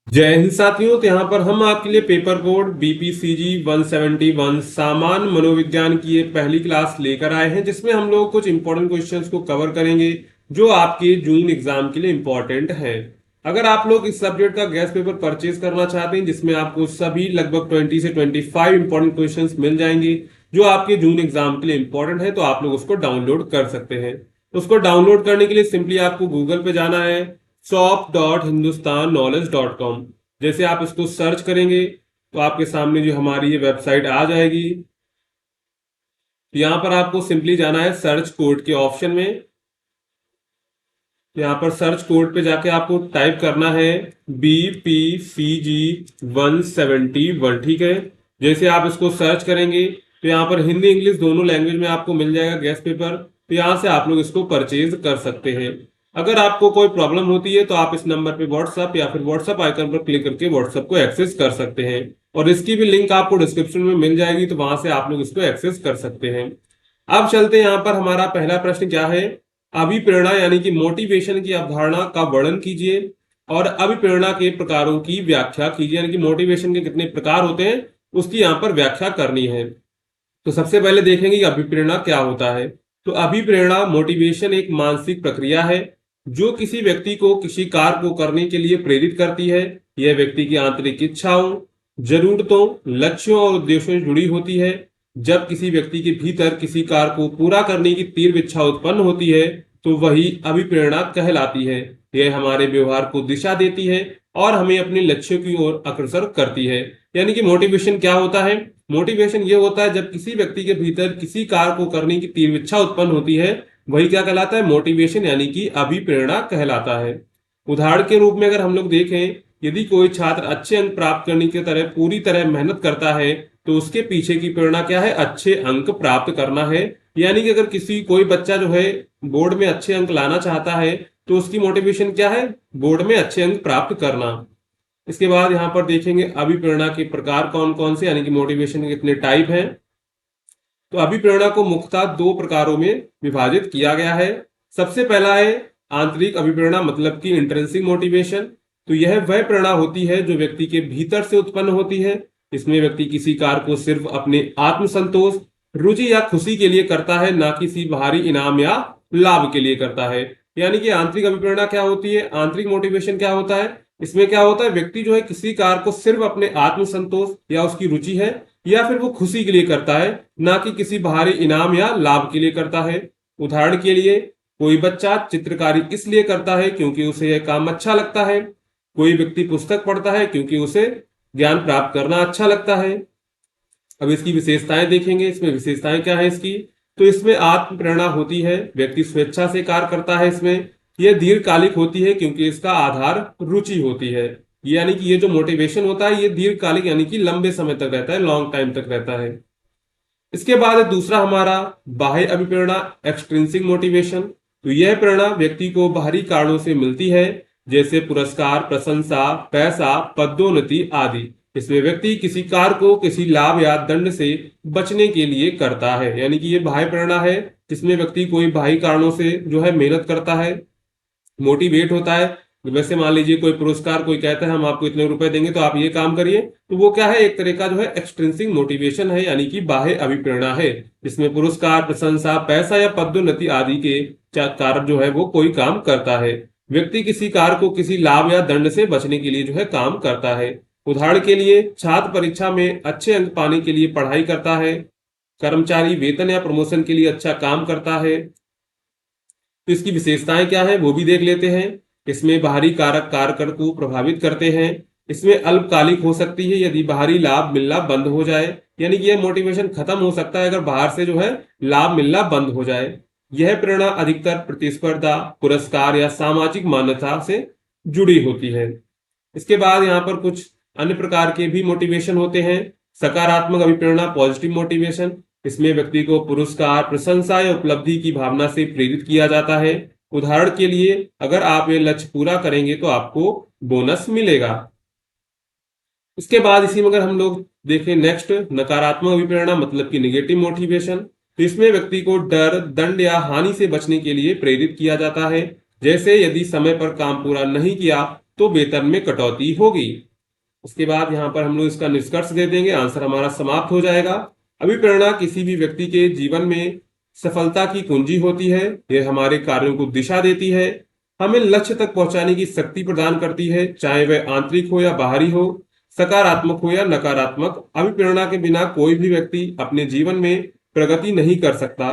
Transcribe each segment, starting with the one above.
जय हिंद साथियों। तो यहाँ पर हम आपके लिए पेपर कोड BPCG 171 सामान्य मनोविज्ञान की एक पहली क्लास लेकर आए हैं, जिसमें हम लोग कुछ इंपॉर्टेंट क्वेश्चंस को कवर करेंगे जो आपके जून एग्जाम के लिए इंपॉर्टेंट हैं। अगर आप लोग इस सब्जेक्ट का गैस पेपर परचेज करना चाहते हैं, जिसमें आपको सभी लगभग 20 से 25 इंपॉर्टेंट क्वेश्चंस मिल जाएंगे जो आपके जून एग्जाम के लिए इंपॉर्टेंट है, तो आप लोग उसको डाउनलोड कर सकते हैं। उसको डाउनलोड करने के लिए सिंपली आपको गूगल पे जाना है, shop.hindustannowledge.com। जैसे आप इसको सर्च करेंगे तो आपके सामने जो हमारी ये वेबसाइट आ जाएगी। तो यहाँ पर आपको सिंपली जाना है सर्च कोड के ऑप्शन में। तो यहाँ पर सर्च कोड पे जाके आपको टाइप करना है BPCG 171। ठीक है। जैसे आप इसको सर्च करेंगे तो यहाँ पर हिंदी इंग्लिश दोनों लैंग्वेज में आपको मिल जाएगा गैस पेपर। तो यहाँ से आप लोग इसको परचेज कर सकते हैं। अगर आपको कोई प्रॉब्लम होती है तो आप इस नंबर पे व्हाट्सएप या फिर व्हाट्सएप आइकन पर क्लिक करके व्हाट्सएप को एक्सेस कर सकते हैं, और इसकी भी लिंक आपको डिस्क्रिप्शन में मिल जाएगी, तो वहां से आप लोग इसको एक्सेस कर सकते हैं। अब चलते हैं, यहाँ पर हमारा पहला प्रश्न क्या है। अभिप्रेरणा यानी कि मोटिवेशन की अवधारणा का वर्णन कीजिए और अभिप्रेरणा के प्रकारों की व्याख्या कीजिए, यानी कि मोटिवेशन के कितने प्रकार होते हैं उसकी यहाँ पर व्याख्या करनी है। तो सबसे पहले देखेंगे कि अभिप्रेरणा क्या होता है। तो अभिप्रेरणा मोटिवेशन एक मानसिक प्रक्रिया है जो किसी व्यक्ति को किसी कार्य को करने के लिए प्रेरित करती है। यह व्यक्ति की आंतरिक इच्छाओं, जरूरतों, लक्ष्यों और उद्देश्यों से जुड़ी होती है। जब किसी व्यक्ति के भीतर किसी कार्य को पूरा करने की तीव्र इच्छा उत्पन्न होती है तो वही अभिप्रेरणा कहलाती है। यह हमारे व्यवहार को दिशा देती है और हमें अपने लक्ष्यों की ओर अग्रसर करती है। यानी कि मोटिवेशन क्या होता है। मोटिवेशन ये होता है जब किसी व्यक्ति के भीतर किसी कार्य को करने की तीव्र इच्छा उत्पन्न होती है, वही क्या कहलाता है, मोटिवेशन यानी कि अभिप्रेरणा कहलाता है। उदाहरण के रूप में अगर हम लोग देखें, यदि कोई छात्र अच्छे अंक प्राप्त करने की तरह पूरी तरह मेहनत करता है तो उसके पीछे की प्रेरणा क्या है, अच्छे अंक प्राप्त करना है। यानी कि अगर कोई बच्चा जो है बोर्ड में अच्छे अंक लाना चाहता है तो उसकी मोटिवेशन क्या है, बोर्ड में अच्छे अंक प्राप्त करना। इसके बाद यहाँ पर देखेंगे अभिप्रेरणा के प्रकार कौन कौन से, यानी कि मोटिवेशन के कितने टाइप हैं। तो अभिप्रेरणा को मुख्यतः दो प्रकारों में विभाजित किया गया है। सबसे पहला है आंतरिक अभिप्रेरणा, मतलब कि इंट्रिंसिक मोटिवेशन। तो यह वह प्रेरणा होती है जो व्यक्ति के भीतर से उत्पन्न होती है। इसमें व्यक्ति किसी कार्य को सिर्फ अपने आत्मसंतोष, रुचि या खुशी के लिए करता है, ना किसी बाहरी इनाम या लाभ के लिए करता है। यानी कि आंतरिक अभिप्रेरणा क्या होती है, आंतरिक मोटिवेशन क्या होता है, इसमें क्या होता है, व्यक्ति जो है किसी कार्य को सिर्फ अपने आत्मसंतोष या उसकी रुचि है या फिर वो खुशी के लिए करता है, ना कि किसी बाहरी इनाम या लाभ के लिए करता है। उदाहरण के लिए, कोई बच्चा चित्रकारी इसलिए करता है क्योंकि उसे यह काम अच्छा लगता है। कोई व्यक्ति पुस्तक पढ़ता है क्योंकि उसे ज्ञान प्राप्त करना अच्छा लगता है। अब इसकी विशेषताएं देखेंगे, इसमें विशेषताएं क्या है इसकी। तो इसमें आत्म प्रेरणा होती है, व्यक्ति स्वेच्छा से कार्य करता है। इसमें यह दीर्घकालिक होती है क्योंकि इसका आधार रुचि होती है। यानी कि ये जो मोटिवेशन होता है ये दीर्घकालिक यानी कि लंबे समय तक रहता है, लॉन्ग टाइम तक रहता है। इसके बाद दूसरा हमारा बाह्य अभिप्रेरणा, एक्सट्रिंसिक मोटिवेशन। तो यह प्रेरणा व्यक्ति को बाहरी कारणों से मिलती है, जैसे पुरस्कार, प्रशंसा, पैसा, पदोन्नति आदि। इसमें व्यक्ति किसी कार्य को किसी लाभ या दंड से बचने के लिए करता है। यानी कि ये बाह्य प्रेरणा है जिसमें व्यक्ति कोई बाहरी कारणों से जो है मेहनत करता है, मोटिवेट होता है। वैसे मान लीजिए कोई पुरस्कार, कोई कहता है हम आपको इतने रुपए देंगे तो आप ये काम करिए, तो वो क्या है, एक तरह का जो है एक्सट्रिंसिक मोटिवेशन है, यानी कि बाह्य अभिप्रेरणा है, जिसमें पुरस्कार, प्रशंसा, पैसा या पदोन्नति आदि के कारण जो है वो कोई काम करता है। व्यक्ति किसी कार्य को किसी लाभ या दंड से बचने के लिए जो है काम करता है। उदाहरण के लिए, छात्र परीक्षा में अच्छे अंक पाने के लिए पढ़ाई करता है। कर्मचारी वेतन या प्रमोशन के लिए अच्छा काम करता है। तो इसकी विशेषताएं क्या है वो भी देख लेते हैं। इसमें बाहरी कारक कार्यकर को प्रभावित करते हैं। इसमें अल्पकालिक हो सकती है यदि बाहरी लाभ मिलना बंद हो जाए, यानी कि यह मोटिवेशन खत्म हो सकता है अगर बाहर से जो है लाभ मिलना बंद हो जाए। यह प्रेरणा अधिकतर प्रतिस्पर्धा, पुरस्कार या सामाजिक मान्यता से जुड़ी होती है। इसके बाद यहाँ पर कुछ अन्य प्रकार के भी मोटिवेशन होते हैं। सकारात्मक अभिप्रेरणा, पॉजिटिव मोटिवेशन। इसमें व्यक्ति को पुरस्कार, प्रशंसा या उपलब्धि की भावना से प्रेरित किया जाता है। उदाहरण के लिए, अगर आप ये लक्ष्य पूरा करेंगे तो आपको बोनस मिलेगा। इसके बाद इसी में अगर हम लोग देखें नेक्स्ट, नकारात्मक अभिप्रेरणा मतलब कि निगेटिव मोटिवेशन। तो इसमें व्यक्ति को डर, दंड या हानि से बचने के लिए प्रेरित किया जाता है। जैसे यदि समय पर काम पूरा नहीं किया तो वेतन में कटौती होगी। उसके बाद यहाँ पर हम लोग इसका निष्कर्ष दे देंगे, आंसर हमारा समाप्त हो जाएगा। अभिप्रेरणा किसी भी व्यक्ति के जीवन में सफलता की कुंजी होती है। यह हमारे कार्यों को दिशा देती है, हमें लक्ष्य तक पहुंचाने की शक्ति प्रदान करती है, चाहे वह आंतरिक हो या बाहरी हो, सकारात्मक हो या नकारात्मक। अभिप्रेरणा के बिना कोई भी व्यक्ति अपने जीवन में प्रगति नहीं कर सकता।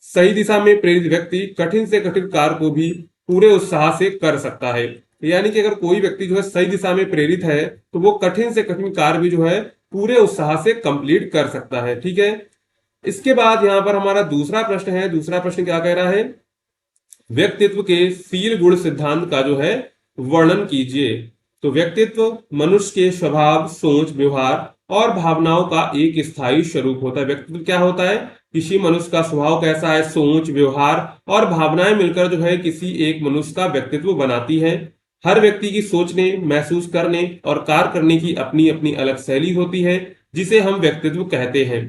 सही दिशा में प्रेरित व्यक्ति कठिन से कठिन कार्य को भी पूरे उत्साह से कर सकता है। यानी कि अगर कोई व्यक्ति जो है सही दिशा में प्रेरित है तो वो कठिन से कठिन कार्य भी जो है पूरे उत्साह से कंप्लीट कर सकता है। ठीक है, इसके बाद यहां पर हमारा दूसरा प्रश्न है। दूसरा प्रश्न क्या कह रहा है, व्यक्तित्व के शील गुण सिद्धांत का जो है वर्णन कीजिए। तो व्यक्तित्व मनुष्य के स्वभाव, सोच, व्यवहार और भावनाओं का एक स्थायी स्वरूप होता है। व्यक्तित्व क्या होता है, किसी मनुष्य का स्वभाव कैसा है, सोच, व्यवहार और भावनाएं मिलकर जो है किसी एक मनुष्य का व्यक्तित्व बनाती है। हर व्यक्ति की सोचने, महसूस करने और कार्य करने की अपनी अपनी अलग शैली होती है, जिसे हम व्यक्तित्व कहते हैं।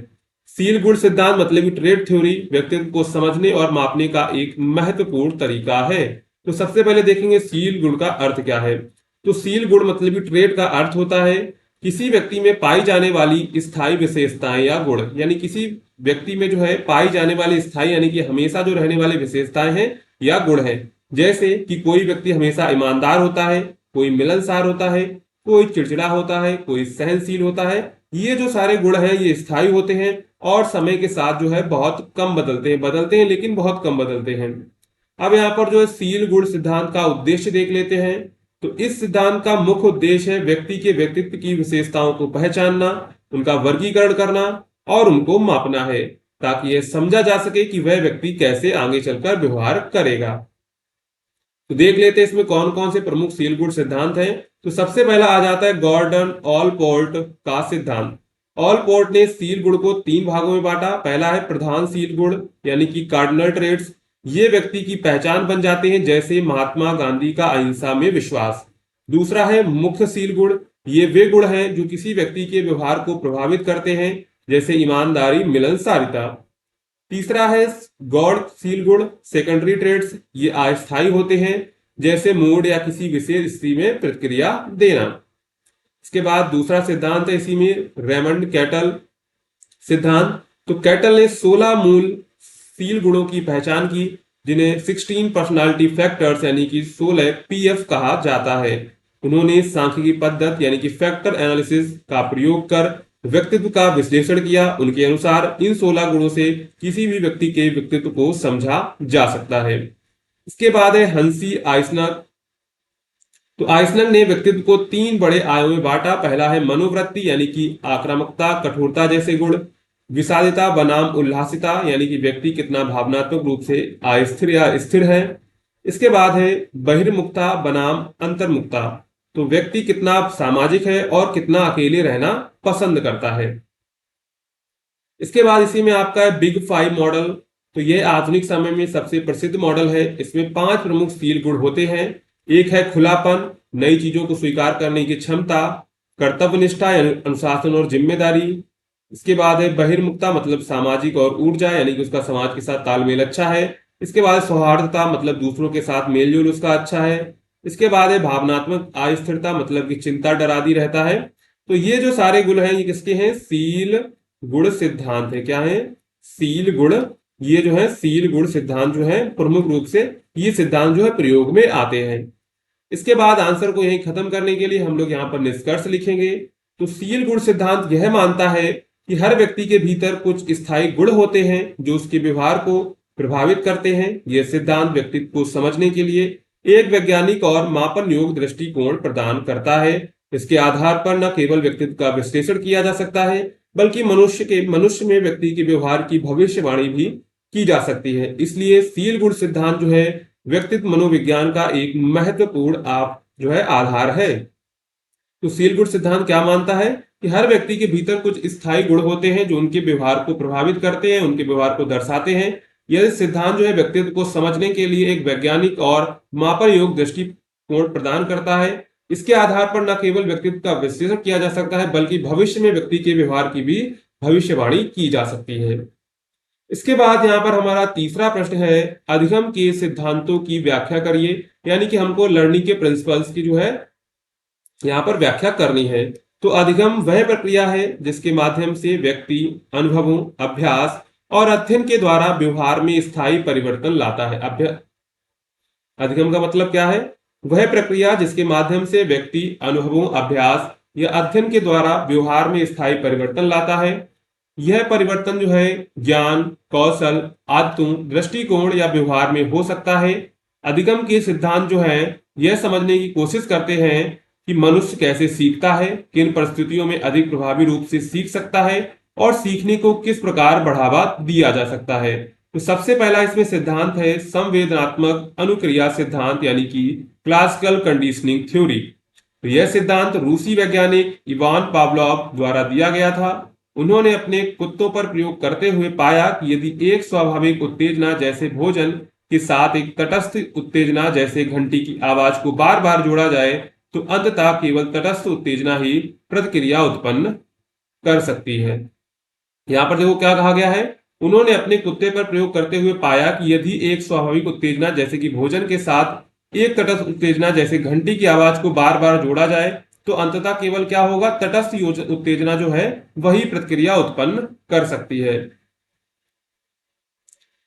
शील गुण सिद्धांत मतलब कि ट्रेड थ्योरी व्यक्तित्व को समझने और मापने का एक महत्वपूर्ण तरीका है। तो सबसे पहले देखेंगे शील गुण का अर्थ क्या है। तो शील गुण मतलब कि ट्रेड का अर्थ होता है किसी व्यक्ति में पाई जाने वाली स्थायी विशेषताएं या गुण, यानी किसी व्यक्ति में जो है पाई जाने वाली स्थायी यानी कि हमेशा जो रहने वाली विशेषताएं हैं या गुण हैं। जैसे कि कोई व्यक्ति हमेशा ईमानदार होता है, कोई मिलनसार होता है, कोई चिड़चिड़ा होता है, कोई सहनशील होता है। ये जो सारे गुण हैं ये स्थायी होते हैं और समय के साथ जो है बहुत कम बदलते हैं लेकिन बहुत कम बदलते हैं। अब यहाँ पर जो है शील गुण सिद्धांत का उद्देश्य देख लेते हैं। तो इस सिद्धांत का मुख्य उद्देश्य है व्यक्ति के व्यक्तित्व की विशेषताओं को पहचानना, उनका वर्गीकरण करना और उनको मापना है, ताकि यह समझा जा सके कि वह व्यक्ति कैसे आगे चलकर व्यवहार करेगा। तो देख लेते हैं इसमें कौन कौन से प्रमुख शील गुण सिद्धांत हैं। तो सबसे पहला आ जाता है गॉर्डन ऑलपोर्ट का सिद्धांत। ऑलपोर्ट ने शील गुण को 3 भागों में बांटा। पहला है प्रधान शील गुण यानी कि कार्डिनल ट्रेड्स, ये व्यक्ति की पहचान बन जाते हैं, जैसे महात्मा गांधी का अहिंसा में विश्वास। दूसरा है मुख्य शील गुण, ये वे गुण हैं जो किसी व्यक्ति के व्यवहार को प्रभावित करते हैं, जैसे ईमानदारी, मिलनसारिता। तीसरा है गौणशील गुण सेकेंडरी ट्रेड्स, ये अस्थायी होते हैं, जैसे मूड या किसी विशेष स्थिति में प्रतिक्रिया देना। इसके बाद दूसरा सिद्धांत है इसी में रेमंड कैटल सिद्धांत। तो कैटल ने 16 मूल शील गुणों की पहचान की, जिन्हें 16 पर्सनालिटी फैक्टर्स यानी कि 16 पीएफ कहा जाता है। उन्होंने सांख्यिकी पद्धति यानी कि फैक्टर एनालिसिस का प्रयोग कर व्यक्तित्व का विश्लेषण किया। उनके अनुसार इन 16 गुणों से किसी भी व्यक्ति के व्यक्तित्व को समझा जा सकता है। इसके बाद है हंसी आइसनर। तो आइसनर ने व्यक्तित्व को 3 बड़े आयामों में बांटा। पहला है मनोवृत्ति यानी कि आक्रामकता, कठोरता जैसे गुण। विषादिता बनाम उल्लासिता यानी कि व्यक्ति कितना भावनात्मक रूप से अस्थिर या स्थिर है। इसके बाद है बहिर्मुखता बनाम अंतर्मुखता, तो व्यक्ति कितना सामाजिक है और कितना अकेले रहना पसंद करता है। इसके बाद इसी में आपका है बिग 5 मॉडल। तो यह आधुनिक समय में सबसे प्रसिद्ध मॉडल है। इसमें 5 प्रमुख शील गुण होते हैं। एक है खुलापन, नई चीजों को स्वीकार करने की क्षमता, कर्तव्यनिष्ठा यानी अनुशासन और जिम्मेदारी। इसके बाद है बहिर्मुखता मतलब सामाजिक और ऊर्जा यानी कि उसका समाज के साथ तालमेल अच्छा है। इसके बाद सौहार्दता मतलब दूसरों के साथ मेलजोल उसका अच्छा है। इसके बाद है भावनात्मक अस्थिरता मतलब कि चिंता डरादी रहता है। तो ये जो सारे गुण हैं ये किसके हैं, शील गुण सिद्धांत है। क्या है, शील गुण। ये जो है शील गुण सिद्धांत जो है प्रमुख रूप से ये सिद्धांत जो है प्रयोग में आते हैं। इसके बाद आंसर को यही खत्म करने के लिए हम लोग यहाँ पर निष्कर्ष लिखेंगे। तो शील गुण सिद्धांत यह मानता है कि हर व्यक्ति के भीतर कुछ स्थायी गुण होते हैं जो उसके व्यवहार को प्रभावित करते हैं। यह सिद्धांत व्यक्तित्व को समझने के लिए एक वैज्ञानिक और मापन योग्य दृष्टिकोण प्रदान करता है। इसके आधार पर न केवल व्यक्तित्व का विश्लेषण किया जा सकता है, बल्कि मनुष्य में व्यक्ति के व्यवहार की भविष्यवाणी भी की जा सकती है। इसलिए शील गुण सिद्धांत जो है व्यक्तित्व मनोविज्ञान का एक महत्वपूर्ण जो है आधार है। तो शील गुण सिद्धांत क्या मानता है कि हर व्यक्ति के भीतर कुछ स्थायी गुण होते हैं जो उनके व्यवहार को प्रभावित करते हैं, उनके व्यवहार को दर्शाते हैं। यह सिद्धांत जो है व्यक्तित्व को समझने के लिए एक वैज्ञानिक और मापन योग्य दृष्टिकोण प्रदान करता है। इसके आधार पर न केवल व्यक्तित्व का विश्लेषण किया जा सकता है, बल्कि भविष्य में व्यक्ति के व्यवहार की भी भविष्यवाणी की जा सकती है। इसके बाद यहाँ पर हमारा तीसरा प्रश्न है अधिगम के सिद्धांतों की व्याख्या करिए, यानी कि हमको लर्निंग के प्रिंसिपल्स की जो है यहाँ पर व्याख्या करनी है। तो अधिगम वह प्रक्रिया है जिसके माध्यम से व्यक्ति अनुभवों, अभ्यास और अध्ययन के द्वारा व्यवहार में स्थायी परिवर्तन लाता है। अधिगम का मतलब क्या है? वह प्रक्रिया जिसके माध्यम से व्यक्ति अनुभवों, अभ्यास या अध्ययन के द्वारा व्यवहार में स्थायी परिवर्तन लाता है। यह परिवर्तन जो है ज्ञान, कौशल, आदतों, दृष्टिकोण या व्यवहार में हो सकता है। अधिगम के सिद्धांत जो है यह समझने की कोशिश करते हैं कि मनुष्य कैसे सीखता है, किन परिस्थितियों में अधिक प्रभावी रूप से सीख सकता है और सीखने को किस प्रकार बढ़ावा दिया जा सकता है। तो सबसे पहला इसमें सिद्धांत है संवेदनात्मक अनुक्रिया सिद्धांत, यानी कि क्लासिकल कंडीशनिंग थ्योरी। तो यह सिद्धांत रूसी वैज्ञानिक इवान पावलोव द्वारा दिया गया था। उन्होंने अपने कुत्तों पर प्रयोग करते हुए पाया कि यदि एक स्वाभाविक उत्तेजना जैसे भोजन के साथ एक तटस्थ उत्तेजना जैसे घंटी की आवाज को बार बार जोड़ा जाए तो अंततः केवल तटस्थ उत्तेजना ही प्रतिक्रिया उत्पन्न कर सकती है। यहाँ पर देखो क्या कहा गया है, उन्होंने अपने कुत्ते पर प्रयोग करते हुए पाया कि यदि एक स्वाभाविक उत्तेजना जैसे कि भोजन के साथ एक तटस्थ उत्तेजना जैसे घंटी की आवाज को बार बार जोड़ा जाए तो अंततः केवल क्या होगा, तटस्थ उत्तेजना जो है वही प्रतिक्रिया उत्पन्न कर सकती है।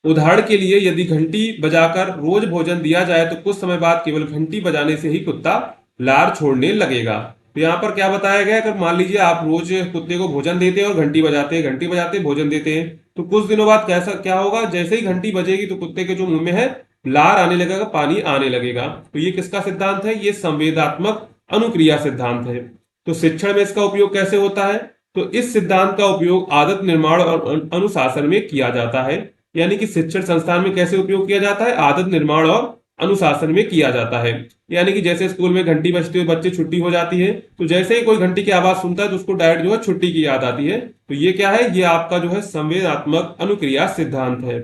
उदाहरण के लिए यदि घंटी बजाकर रोज भोजन दिया जाए तो कुछ समय बाद केवल घंटी बजाने से ही कुत्ता लार छोड़ने लगेगा। तो यहाँ पर क्या बताया गया, अगर मान लीजिए आप रोज कुत्ते को भोजन देते हैं और घंटी बजाते भोजन देते हैं तो कुछ दिनों बाद कैसा क्या होगा, जैसे ही घंटी बजेगी तो कुत्ते के जो मुंह में है लार आने लगेगा, पानी आने लगेगा। तो ये किसका सिद्धांत है? ये संवेदात्मक अनुक्रिया सिद्धांत है। तो शिक्षण में इसका उपयोग कैसे होता है? तो इस सिद्धांत का उपयोग आदत निर्माण और अनुशासन में किया जाता है। यानी कि शिक्षण संस्थान में कैसे उपयोग किया जाता है? आदत निर्माण और अनुशासन में किया जाता है। यानी कि जैसे स्कूल में घंटी बजती है, बच्चे छुट्टी हो जाती है, तो जैसे ही कोई घंटी की आवाज सुनता है तो उसको डायरेक्ट जो है छुट्टी की याद आती है। तो ये क्या है? ये आपका जो है संवेदनात्मक अनुक्रिया सिद्धांत है।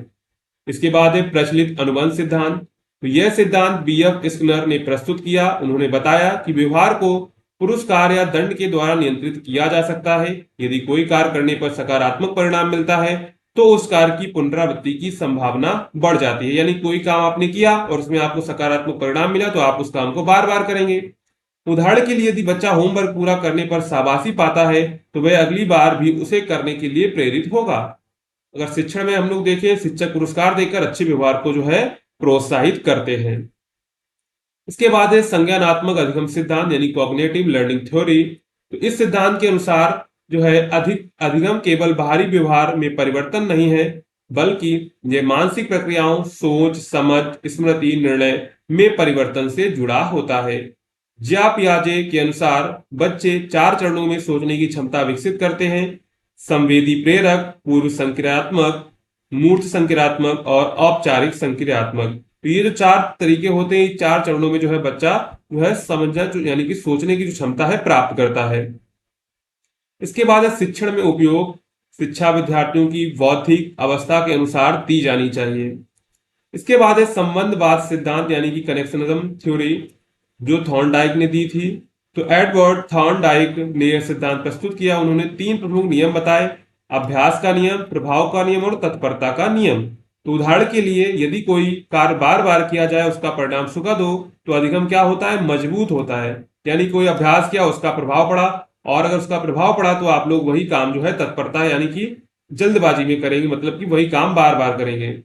इसके बाद है प्रचलित अनुबंध सिद्धांत। तो यह सिद्धांत बीएफ स्किनर ने प्रस्तुत किया। उन्होंने बताया कि व्यवहार को पुरस्कार या दंड के द्वारा नियंत्रित किया जा सकता है। यदि कोई कार्य करने पर सकारात्मक परिणाम मिलता है तो उस कार्य की पुनरावृत्ति की संभावना बढ़ जाती है। यानी कोई काम आपने किया और उसमें आपको सकारात्मक परिणाम मिला तो आप उस काम को बार बार करेंगे। उदाहरण के लिए यदि बच्चा होमवर्क पूरा करने पर शाबाशी पाता है तो वह अगली बार भी उसे करने के लिए प्रेरित होगा। अगर शिक्षण में हम लोग देखें, शिक्षक पुरस्कार देकर अच्छे व्यवहार को जो है प्रोत्साहित करते हैं। इसके बाद है संज्ञानात्मक अधिगम सिद्धांत, यानी कॉग्निटिव लर्निंग थ्योरी। तो इस सिद्धांत के अनुसार जो है अधिगम केवल बाहरी व्यवहार में परिवर्तन नहीं है, बल्कि ये मानसिक प्रक्रियाओं, सोच, समझ, स्मृति, निर्णय में परिवर्तन से जुड़ा होता है। ज्या पियाजे के अनुसार बच्चे 4 चरणों में सोचने की क्षमता विकसित करते हैं: संवेदी प्रेरक, पूर्व संक्रियात्मक, मूर्त संक्रियात्मक और औपचारिक संक्रियात्मक। तो ये जो 4 तरीके होते हैं, 4 चरणों में जो है बच्चा जो है समझना यानी कि सोचने की जो क्षमता है प्राप्त करता है। इसके बाद है शिक्षण में उपयोग। शिक्षा विद्यार्थियों की बौद्धिक अवस्था के अनुसार दी जानी चाहिए। इसके बाद है संबंधवाद सिद्धांत, यानी कि कनेक्शनिज्म थ्योरी, जो थॉर्नडाइक ने दी थी। तो एडवर्ड थॉर्नडाइक ने यह सिद्धांत प्रस्तुत किया। उन्होंने 3 प्रमुख नियम बताए: अभ्यास का नियम, प्रभाव का नियम और तत्परता का नियम। तो उदाहरण के लिए यदि कोई कार्य बार बार किया जाए, उसका परिणाम सुखद हो, तो अधिगम क्या होता है? मजबूत होता है। यानी कोई अभ्यास किया, उसका प्रभाव पड़ा, और अगर उसका प्रभाव पड़ा तो आप लोग वही काम जो है तत्परता यानी कि जल्दबाजी में करेंगे, मतलब कि वही काम बार बार करेंगे।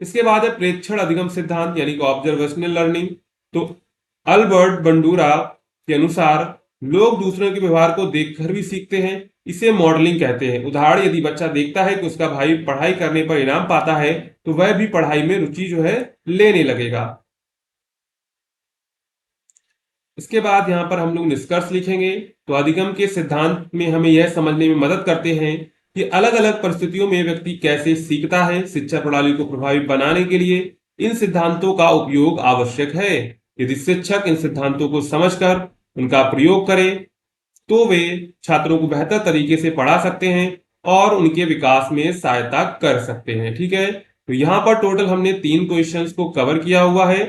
इसके बाद है प्रेक्षण अधिगम सिद्धांत, यानी कि ऑब्जर्वेशनल लर्निंग। तो अल्बर्ट बंडूरा के अनुसार लोग दूसरों के व्यवहार को देखकर भी सीखते हैं, इसे मॉडलिंग कहते हैं। उदाहरण, यदि बच्चा देखता है कि उसका भाई पढ़ाई करने पर इनाम पाता है तो वह भी पढ़ाई में रुचि जो है लेने लगेगा। इसके बाद यहाँ पर हम लोग निष्कर्ष लिखेंगे। तो अधिगम के सिद्धांत में हमें यह समझने में मदद करते हैं कि अलग अलग परिस्थितियों में व्यक्ति कैसे सीखता है। शिक्षा प्रणाली को प्रभावी बनाने के लिए इन सिद्धांतों का उपयोग आवश्यक है। यदि शिक्षक इन सिद्धांतों को समझकर उनका प्रयोग करें तो वे छात्रों को बेहतर तरीके से पढ़ा सकते हैं और उनके विकास में सहायता कर सकते हैं। ठीक है, तो यहाँ पर टोटल हमने 3 क्वेश्चंस को कवर किया हुआ है।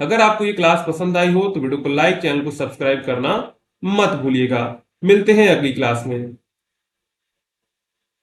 अगर आपको ये क्लास पसंद आई हो तो वीडियो को लाइक, चैनल को सब्सक्राइब करना मत भूलिएगा। मिलते हैं अगली क्लास में।